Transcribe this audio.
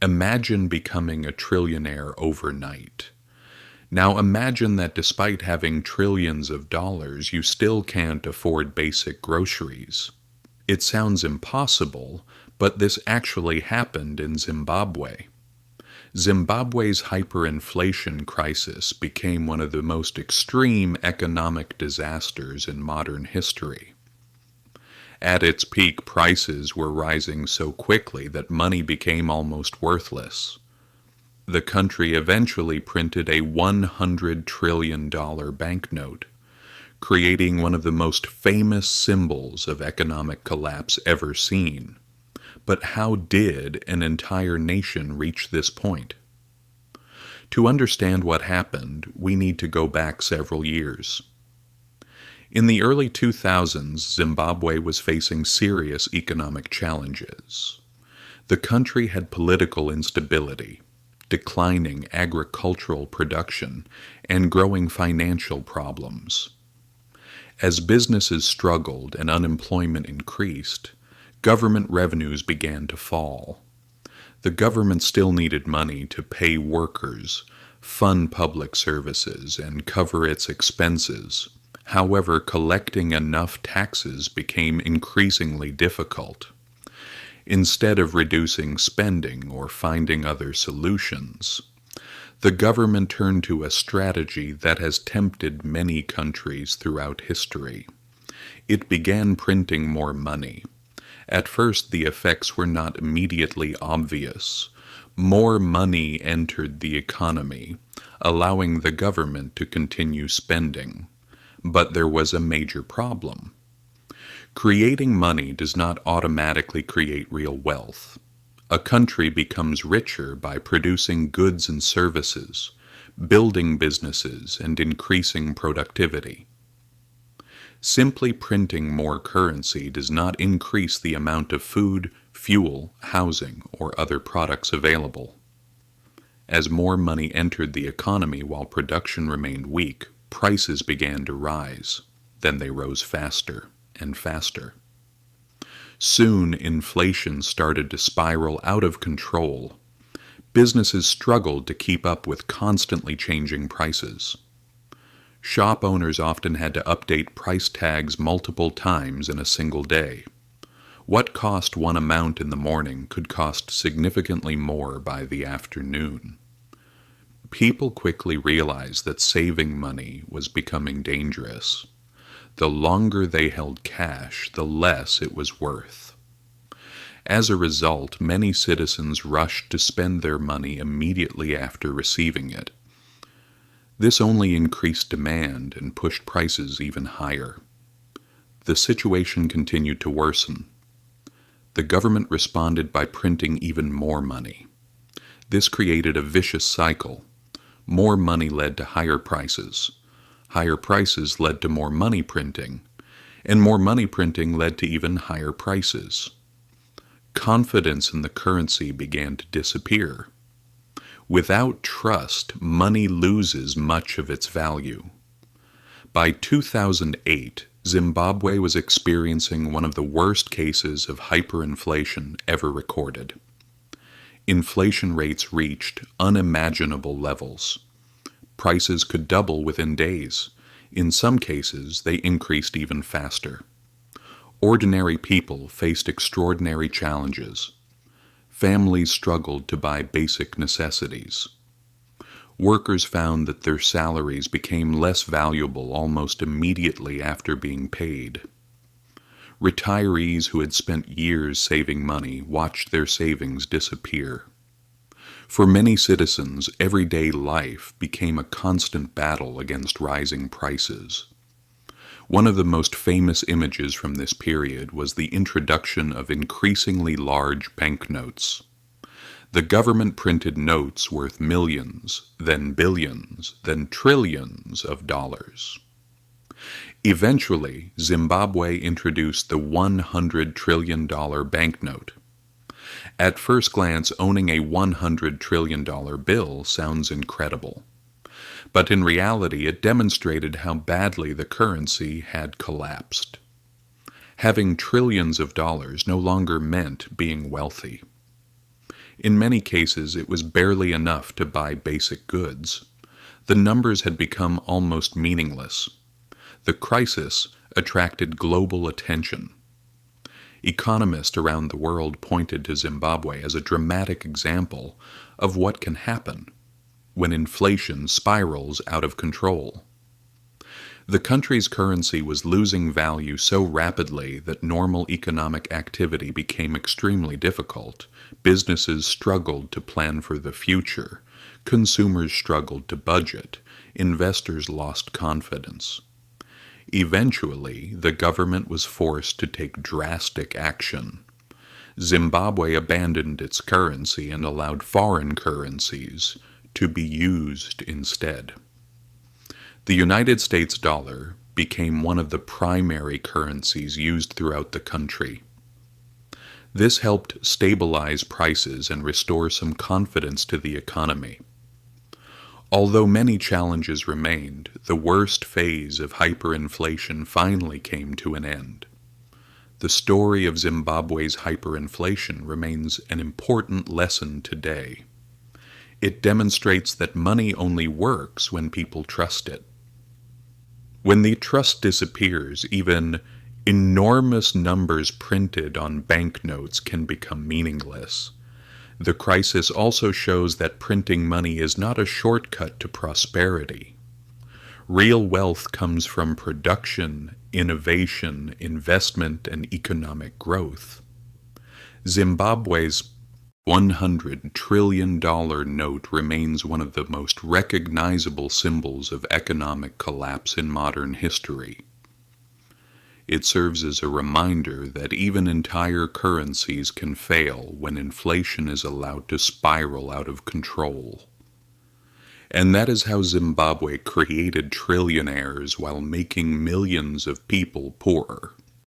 Imagine becoming a trillionaire overnight. Now imagine that despite having trillions of dollars, you still can't afford basic groceries. It sounds impossible, but this actually happened in Zimbabwe. Zimbabwe's hyperinflation crisis became one of the most extreme economic disasters in modern history. At its peak, prices were rising so quickly that money became almost worthless. The country eventually printed a $100 trillion banknote, creating one of the most famous symbols of economic collapse ever seen. But how did an entire nation reach this point? To understand what happened, we need to go back several years. In the early 2000s, Zimbabwe was facing serious economic challenges. The country had political instability, declining agricultural production, and growing financial problems. As businesses struggled and unemployment increased, government revenues began to fall. The government still needed money to pay workers, fund public services, and cover its expenses. However, collecting enough taxes became increasingly difficult. Instead of reducing spending or finding other solutions, the government turned to a strategy that has tempted many countries throughout history. It began printing more money. At first, the effects were not immediately obvious. More money entered the economy, allowing the government to continue spending. But there was a major problem. Creating money does not automatically create real wealth. A country becomes richer by producing goods and services, building businesses, and increasing productivity. Simply printing more currency does not increase the amount of food, fuel, housing, or other products available. As more money entered the economy while production remained weak, prices began to rise. Then they rose faster and faster. Soon, inflation started to spiral out of control. Businesses struggled to keep up with constantly changing prices. Shop owners often had to update price tags multiple times in a single day. What cost one amount in the morning could cost significantly more by the afternoon. People quickly realized that saving money was becoming dangerous. The longer they held cash, the less it was worth. As a result, many citizens rushed to spend their money immediately after receiving it. This only increased demand and pushed prices even higher. The situation continued to worsen. The government responded by printing even more money. This created a vicious cycle. More money led to higher prices. Higher prices led to more money printing, and more money printing led to even higher prices. Confidence in the currency began to disappear. Without trust, money loses much of its value. By 2008, Zimbabwe was experiencing one of the worst cases of hyperinflation ever recorded. Inflation rates reached unimaginable levels. Prices could double within days. In some cases, they increased even faster. Ordinary people faced extraordinary challenges. Families struggled to buy basic necessities. Workers found that their salaries became less valuable almost immediately after being paid. Retirees who had spent years saving money watched their savings disappear. For many citizens, everyday life became a constant battle against rising prices. One of the most famous images from this period was the introduction of increasingly large banknotes. The government printed notes worth millions, then billions, then trillions of dollars. Eventually, Zimbabwe introduced the $100 trillion banknote. At first glance, owning a $100 trillion bill sounds incredible. But in reality, it demonstrated how badly the currency had collapsed. Having trillions of dollars no longer meant being wealthy. In many cases, it was barely enough to buy basic goods. The numbers had become almost meaningless. The crisis attracted global attention. Economists around the world pointed to Zimbabwe as a dramatic example of what can happen when inflation spirals out of control. The country's currency was losing value so rapidly that normal economic activity became extremely difficult. Businesses struggled to plan for the future. Consumers struggled to budget. Investors lost confidence. Eventually, the government was forced to take drastic action. Zimbabwe abandoned its currency and allowed foreign currencies to be used instead. The United States dollar became one of the primary currencies used throughout the country. This helped stabilize prices and restore some confidence to the economy. Although many challenges remained, the worst phase of hyperinflation finally came to an end. The story of Zimbabwe's hyperinflation remains an important lesson today. It demonstrates that money only works when people trust it. When the trust disappears, even enormous numbers printed on banknotes can become meaningless. The crisis also shows that printing money is not a shortcut to prosperity. Real wealth comes from production, innovation, investment, and economic growth. Zimbabwe's $100 trillion note remains one of the most recognizable symbols of economic collapse in modern history. It serves as a reminder that even entire currencies can fail when inflation is allowed to spiral out of control. And that is how Zimbabwe created trillionaires while making millions of people poorer.